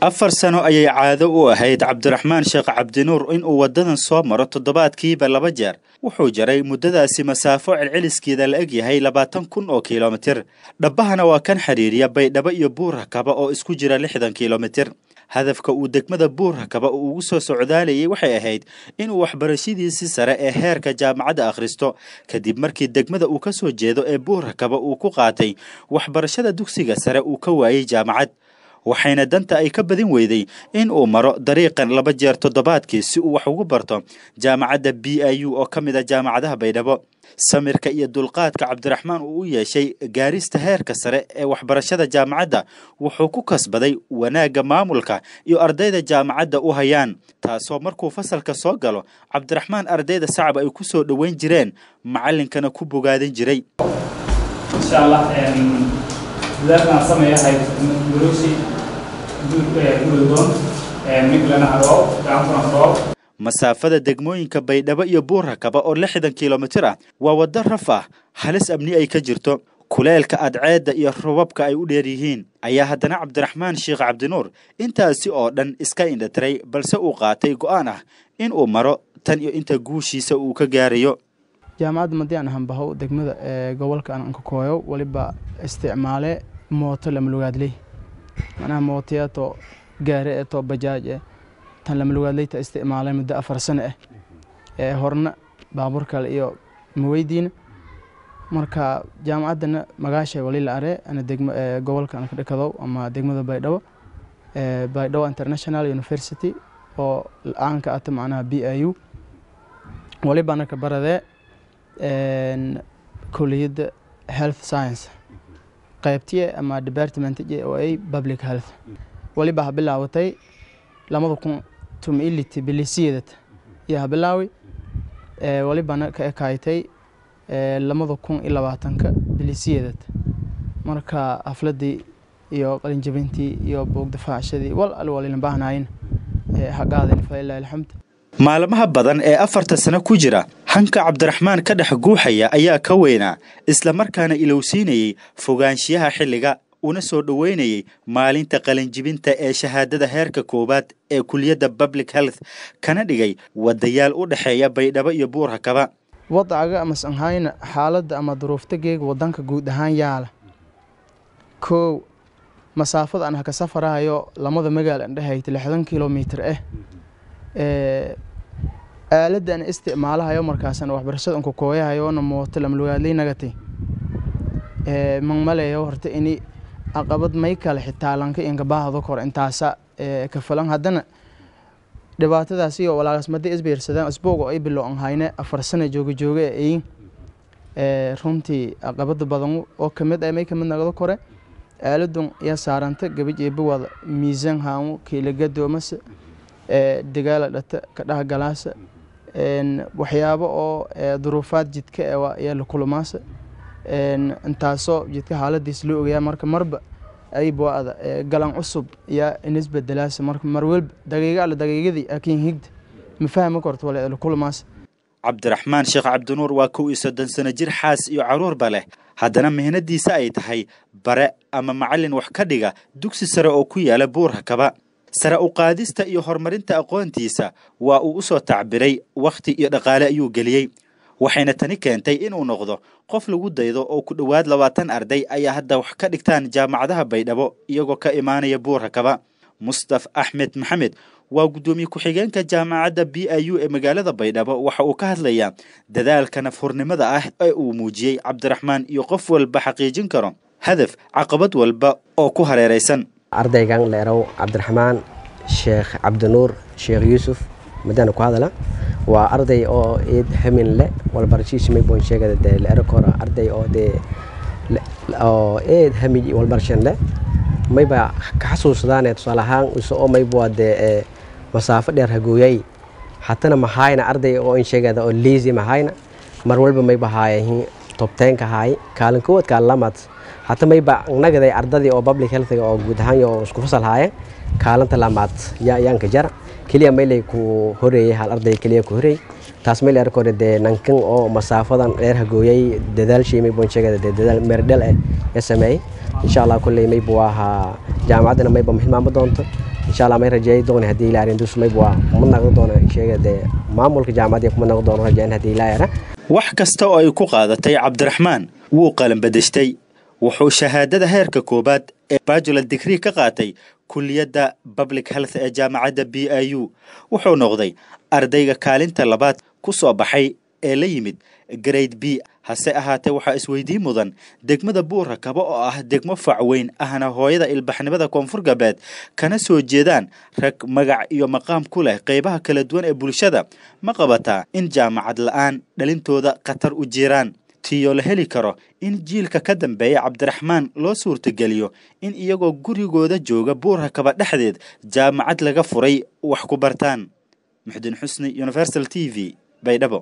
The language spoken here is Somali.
أفر سنة أي عادة وهيد عبد الرحمن شيخ عبد نور إن ودنا صامر تضبات كيبا لبجر وحجري مدة مسافة العلس كذا الأجي هي لباتن كن أو كيلومتر دبهنا وكان حريري دبا يبورها كبا أو اسكجرا لحدا كيلومتر هدفك ودك مدى بورها كبا وسو سعودالي وحي أهيد إنه وحبرشيدي سيسرا هير كجامعة أخرستو كدب مركي دك مدى وكسو جيدو بورها كبا وكو قاتي وحبرشادة دوكسيغا سرا وكواي جامعة waxayna danta ay ka badin weyday in uu maro dariiqan laba jeer toddobaadkii si uu wax ugu barto jaamacadda BIU oo kamid ah jaamacadaha Baydhabo samirka iyo dulqaadka Cabdiraxmaan uu yeeshay gaarista heerka sare ee waxbarashada jaamacadda wuxuu ku kasbaday wanaaga maamulka iyo ardayda jaamacadda u hayaan taasoo markuu fasalka soo galo Cabdiraxmaan ardayda sacab ay ku soo dhaweyn jireen macallinkana ku bogaadin jiray insha Allah ذاتنا سمية هاي بروسي دون مقلنا عروب كامفران عروب مسافة دقموين كبيدبا يبورها كبا أو 60 كيلومتر وودر رفاه حلس أبني أي كجرتو كلالك أدعاد يربابك أي أوليريهين أيها هدنا عبد الرحمن شيخ عبد نور انت سيئو دان اسكاين دتري بل سأو قاتي قوانه إن أمرو تن انت قوشي سأو كجاريو جامعة مدينة هم بهو دقمة قولك أنا أنكوكويو ولبا استعماله موتو لملوغاد لي أنا موتياتو قارئتو بجاج تن لملوغاد لي استعماله مدة 4 سنة هورنا بابوركا لإيو مويدين مركا جامعة دنا مغاشي ولي لأري أنا دقمة قولك أنا كدكدو أما دقمة بايدو انترناشنال يونيفرسيتي oo aan ka atam macnaha BIU waliba ana ka barade kulliyada health science qaybtiye ama department oo ay public health waliba bilaawatay 2000 bilisiyada ya bilaawi waliba ana ka kaaytay 2020 bilisiyada marka afladii iyo qalin jabintii iyo boog difaacshadii wal baahnaayn maalmaha badan ee 4 sano ku jira hanka Cabdiraxmaan ka dhex guuxaya ayaa ka weynaa isla markaana ilowsiinayay fogaanshiyaha xilliga una soo dhaweynayay maalinta qalinjibinta ee shahaadada heerka koobaad ee kulliyada public health kana dhigay wadayaal u dhaxeeya Baydhabo iyo Buur-Hakaba wadaca ama sanhayna xaaladda ama duruufta geeg wadanka guud ahaan yaala مسافة أنا كسفرها يو لماذا مجال عنده هي 30 كيلومتر آلد أن استعمالها يوم مركزنا وحبرشة أنكو كويها يو نموت لملوالي نجتي من ملا يو هرت إني أقبض ميكال حتى لانك إنك باه ذكر إنتاسا كفلان هدنا دبعت ذا سيو ولا اسمه دي إسبير سدان أسبوع أي بلو عن هاينة أفرسنا جوجي إيه رمتي أقبض بدن أو كمد أي ميك من نقدر آلدون يا سارنت قبل يبوا ميزان هاو كيل جدو مس دجال لت كده جلاس إن وحيابه أو ظروفات جدك يا لكل ماس إن انتاسو جدك حالة ديسلو يا مرب أي بوا هذا جلان عصب يا نسبة دلاس مرول دقيقة على دقيقة دي أكين هيد مفهوم كرت ولا لكل ماس عبد الرحمن شيخ عبد نور وكو يسدن سنجير حاس يعرور بله هذا مهنديسا ay tahay bare ama macallin wax ka dhiga dugsi sare oo ku yaala Buur-Hakaba sare u qaadista iyo horumarinta aqoontiisa waa uu u soo tacbiray waqti iyo dhaqaale ayuu galiyay waxayna tani keentay inuu noqdo qof lagu daydo oo ku dhawaad 20 arday ayaa hadda wax ka dhigtaan jaamacadaha Baydhabo iyagoo ka imaanaya Buur-Hakaba Mustafa Ahmed Maxamed waa gudoomiye ku xigeenka jaamacadda BIU ee magaalada Baydhabo waxa uu ka hadlayaa dadaalka nafhurnimada ah ee uu muujiyay Cabdiraxmaan iyo qof walba xaqiijin karo hadaf caqabad walba oo ku hareeraysan ardaygan leerow Cabdiraxmaan Sheekh Cabdinuur Sheekh Yuusuf madana ku hadala waa arday oo eed hamin le wal barashiismay boon sheegada leero kora arday oo eed hamij wal barshan le mayba ka xasuusdaan tusaalahaan oo mayba wade مسافة دير هجويي حتى أنا محاينا أرضي أو إن شيء هذا أو ليزي محاينا مرول بما يبهاي هي توبتين كهاي كالن كوت كاللامات حتى ما يبقى نجدي أرضي أو public health أو جودهاي أو سكوفصل هاي كالن تلامات يا ينكجر كليا ميلي كو هوري هالأرضي كليا كهوري تاسميل أركور ده نكن أو مسافة دير هجويي ددال شيء ميبون شيء هذا ددال مردل يسمعي إن شاء الله كل ما يبواها جامعتنا ما يبقى مهم ما بدونت insha Allah may rajeey doon hadii ilaahay indus may baa kuma naqdo doona sheegade maamulka jaamacadda kuma naqdo doona rajeyn hadii ilaahay wax kasta oo ay ku qaadatay Cabdiraxmaan wuu qalan badashtay wuxuu shahaadada heerka koobaad ee bachelor degree ka qaatay kulliyadda public health ee jaamacadda BIU wuxuu noqday ardayga kaalinta labaad ku soo baxay ee la yimid grade B hase ahaatee waxa isweydiin mudan degmada Buurakaba oo ah degmo facweyn ahna hooyada ilbaxnimada koonfur galbeed kana soo jeedaan rag magac iyo maqaam ku leh qaybaha kala duwan ee bulshada ma qabata in jaamacad la'aan dhalintooda qatar u jiraan tiyo la heli karo in jiilka ka dambeeya Cabdiraxmaan loo suurtageliyo in iyagoo gurigooda jooga Buurakaba dhexdeed jaamacad laga furay wax ku bartaan Muxdin Xusni Universal TV Baydhabo